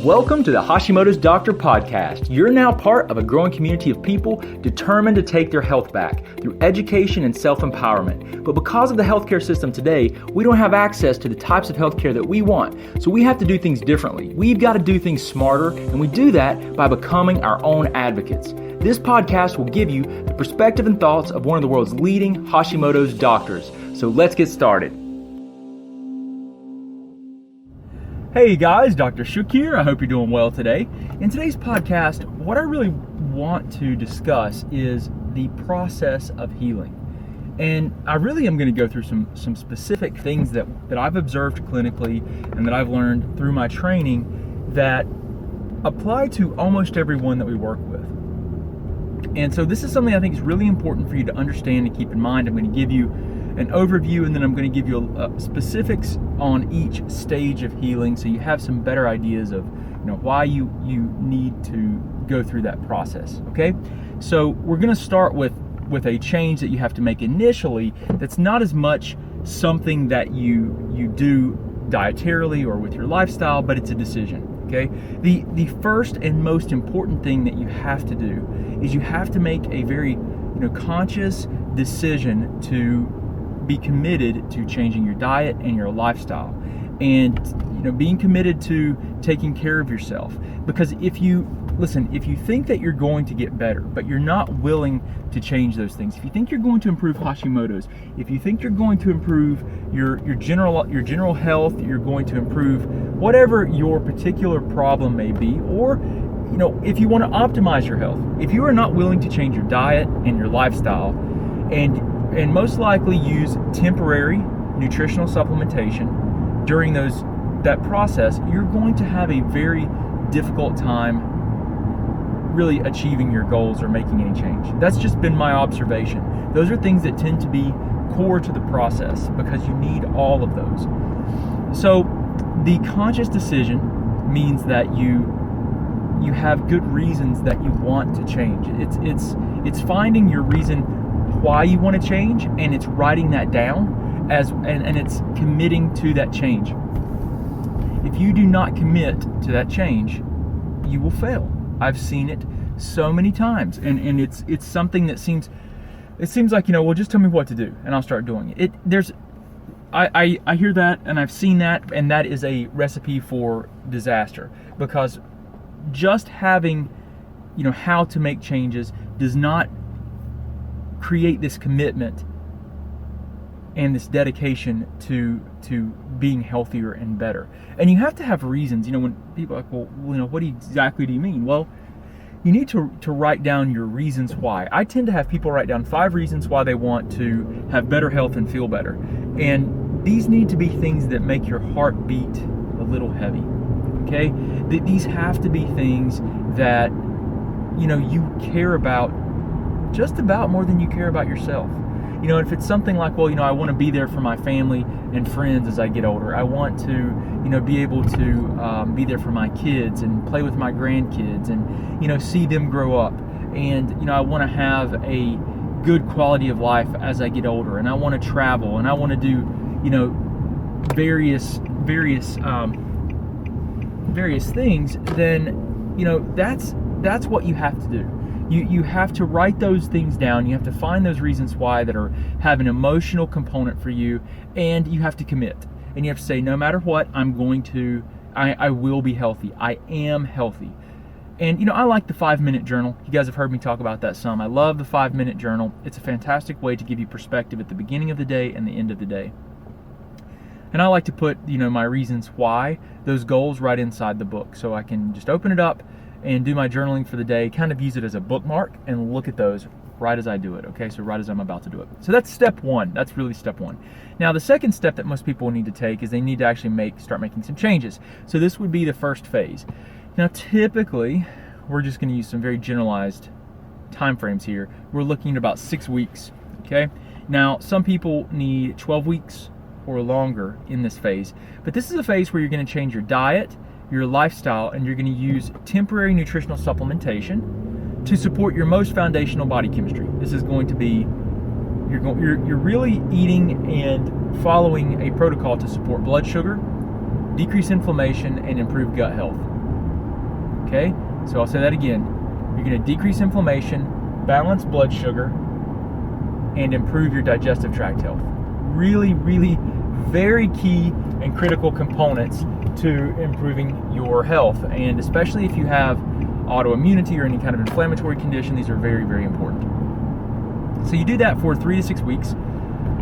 Welcome to the Hashimoto's Doctor Podcast. You're now part of a growing community of people determined to take their health back through education and self-empowerment. But because of the healthcare system today, we don't have access to the types of healthcare that we want. So we have to do things differently. We've got to do things smarter, and we do that by becoming our own advocates. This podcast will give you the perspective and thoughts of one of the world's leading Hashimoto's doctors. So let's get started. Hey guys, Dr. Shook here. I hope you're doing well today. In today's podcast, what I really want to discuss is the process of healing. And I really am going to go through some specific things that I've observed clinically and that I've learned through my training that apply to almost everyone that we work with. And so this is something I think is really important for you to understand and keep in mind. I'm going to give you an overview, and then I'm going to give you specifics on each stage of healing, so you have some better ideas of why you need to go through that process. Okay, so we're going to start with a change that you have to make initially. That's not as much something that you do dietarily or with your lifestyle, but it's a decision. Okay, the first and most important thing that you have to do is you have to make a very conscious decision to be committed to changing your diet and your lifestyle, and being committed to taking care of yourself. Because if you think that you're going to get better, but you're not willing to change those things, if you think you're going to improve Hashimoto's, if you think you're going to improve your general health, you're going to improve whatever your particular problem may be, or if you want to optimize your health, if you are not willing to change your diet and your lifestyle, and most likely use temporary nutritional supplementation during that process, you're going to have a very difficult time really achieving your goals or making any change. That's just been my observation. Those are things that tend to be core to the process because you need all of those. So the conscious decision means that you have good reasons that you want to change. It's finding your reason why you want to change, and it's writing that down and it's committing to that change. If you do not commit to that change, you will fail. I've seen it so many times, and it's something that seems like well, just tell me what to do and I'll start doing it. I hear that, and I've seen that, and that is a recipe for disaster, because just having how to make changes does not create this commitment and this dedication to being healthier and better. And you have to have reasons. When people are like, well, what exactly do you mean? Well, you need to write down your reasons why. I tend to have people write down 5 reasons why they want to have better health and feel better. And these need to be things that make your heart beat a little heavy. Okay? These have to be things that you care about just about more than you care about yourself. If it's something like, well, I want to be there for my family and friends as I get older. I want to, be able to be there for my kids and play with my grandkids and, see them grow up. And, I want to have a good quality of life as I get older. And I want to travel, and I want to do, various things. Then, that's what you have to do. You have to write those things down. You have to find those reasons why that have an emotional component for you, and you have to commit. And you have to say, no matter what, I will be healthy. I am healthy. And I like the 5-minute journal. You guys have heard me talk about that some. I love the 5-minute journal. It's a fantastic way to give you perspective at the beginning of the day and the end of the day. And I like to put, my reasons why, those goals right inside the book, so I can just open it up and do my journaling for the day, kind of use it as a bookmark and look at those right as I do it, okay? So right as I'm about to do it. So that's step 1. That's really step 1. Now, the second step that most people need to take is they need to actually start making some changes. So this would be the first phase. Now, typically, we're just going to use some very generalized time frames here. We're looking at about 6 weeks, okay? Now, some people need 12 weeks or longer in this phase, but this is a phase where you're going to change your diet, your lifestyle, and you're going to use temporary nutritional supplementation to support your most foundational body chemistry. This is going to be you're really eating and following a protocol to support blood sugar, decrease inflammation, and improve gut health. Okay, so I'll say that again. You're going to decrease inflammation, balance blood sugar, and improve your digestive tract health. Really, really very key and critical components to improving your health. And especially if you have autoimmunity or any kind of inflammatory condition, these are very, very important. So you do that for 3 to 6 weeks,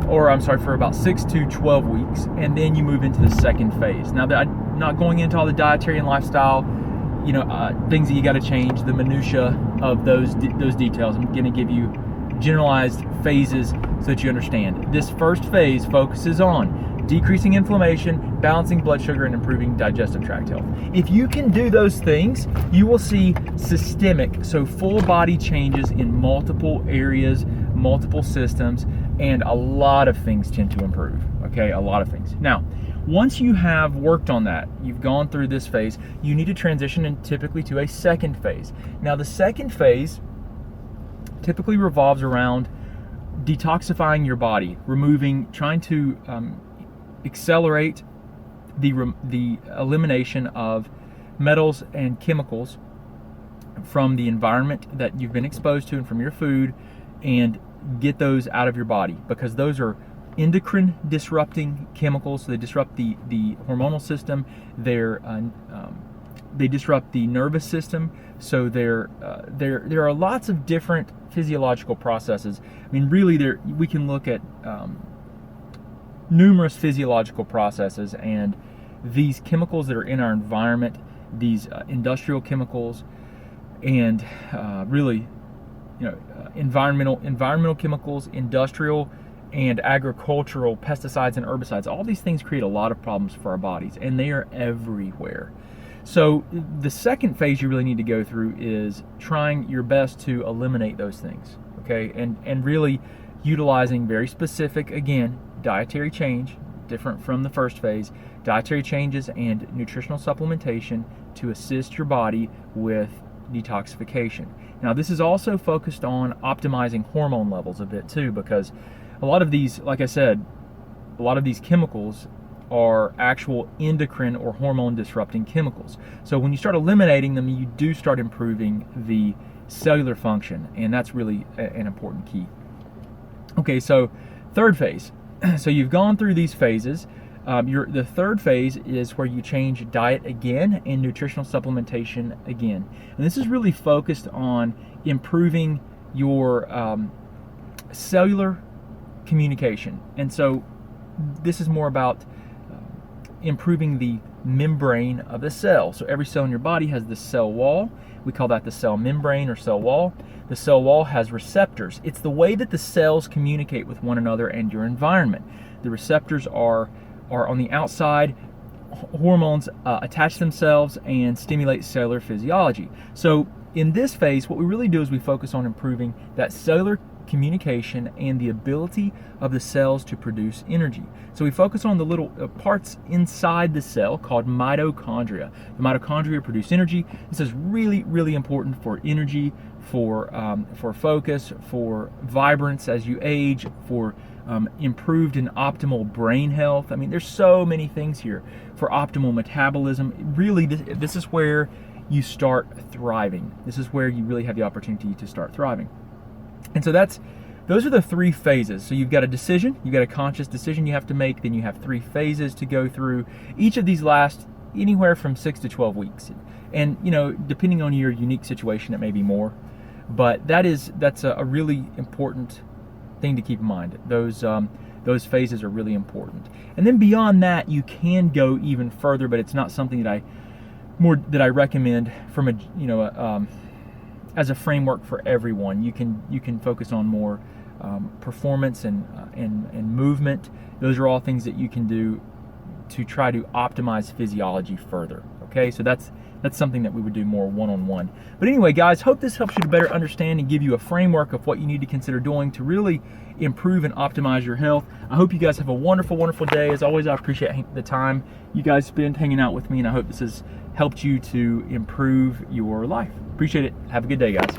for about 6 to 12 weeks, and then you move into the second phase. Now, I'm not going into all the dietary and lifestyle, things that you got to change, the minutia of those details. I'm going to give you generalized phases so that you understand. This first phase focuses on decreasing inflammation, balancing blood sugar, and improving digestive tract health. If you can do those things, you will see systemic, so full body changes in multiple areas, multiple systems, and a lot of things tend to improve, okay? A lot of things. Now, once you have worked on that, you've gone through this phase, you need to transition typically to a second phase. Now, the second phase typically revolves around detoxifying your body, trying to accelerate the elimination of metals and chemicals from the environment that you've been exposed to and from your food, and get those out of your body, because those are endocrine disrupting chemicals. So they disrupt the hormonal system. They disrupt the nervous system. So there are lots of different physiological processes. I mean, really, we can look at numerous physiological processes, and these chemicals that are in our environment, these industrial chemicals, and environmental chemicals, industrial and agricultural pesticides and herbicides, all these things create a lot of problems for our bodies, and they are everywhere. So the second phase you really need to go through is trying your best to eliminate those things, okay? And really utilizing very specific, again, dietary change, different from the first phase, dietary changes and nutritional supplementation to assist your body with detoxification. Now, this is also focused on optimizing hormone levels a bit too, because a lot of these, like I said, a lot of these chemicals are actual endocrine or hormone disrupting chemicals. So when you start eliminating them, you do start improving the cellular function, and that's really an important key. Okay, so third phase. So you've gone through these phases. The third phase is where you change diet again and nutritional supplementation again. And this is really focused on improving your cellular communication. And so this is more about improving the membrane of the cell. So every cell in your body has the cell wall. We call that the cell membrane or cell wall. The cell wall has receptors. It's the way that the cells communicate with one another and your environment. The receptors are on the outside. Hormones attach themselves and stimulate cellular physiology. So in this phase, what we really do is we focus on improving that cellular communication and the ability of the cells to produce energy. So we focus on the little parts inside the cell called mitochondria. The mitochondria produce energy. This is really, really important for energy, for focus, for vibrance as you age, for improved and optimal brain health. I mean, there's so many things here. For optimal metabolism. Really, this is where you start thriving. This is where you really have the opportunity to start thriving. And so those are the three phases. So you've got a decision, you've got a conscious decision you have to make, then you have three phases to go through. Each of these lasts anywhere from 6 to 12 weeks. And depending on your unique situation, it may be more. But that's a really important thing to keep in mind. Those phases are really important. And then beyond that, you can go even further, but it's not something that I recommend from as a framework for everyone. You can focus on more performance and movement. Those are all things that you can do to try to optimize physiology further. Okay, so that's something that we would do more one-on-one. But anyway, guys, hope this helps you to better understand and give you a framework of what you need to consider doing to really improve and optimize your health. I hope you guys have a wonderful, wonderful day. As always, I appreciate the time you guys spend hanging out with me, and I hope this has helped you to improve your life. Appreciate it. Have a good day, guys.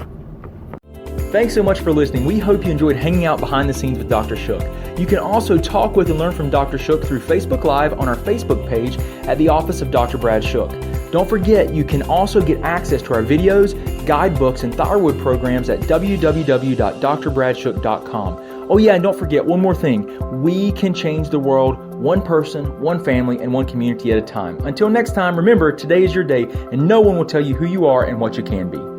Thanks so much for listening. We hope you enjoyed hanging out behind the scenes with Dr. Shook. You can also talk with and learn from Dr. Shook through Facebook Live on our Facebook page at the Office of Dr. Brad Shook. Don't forget, you can also get access to our videos, guidebooks, and thyroid programs at www.drbradshuk.com. Oh yeah, and don't forget one more thing. We can change the world one person, one family, and one community at a time. Until next time, remember, today is your day, and no one will tell you who you are and what you can be.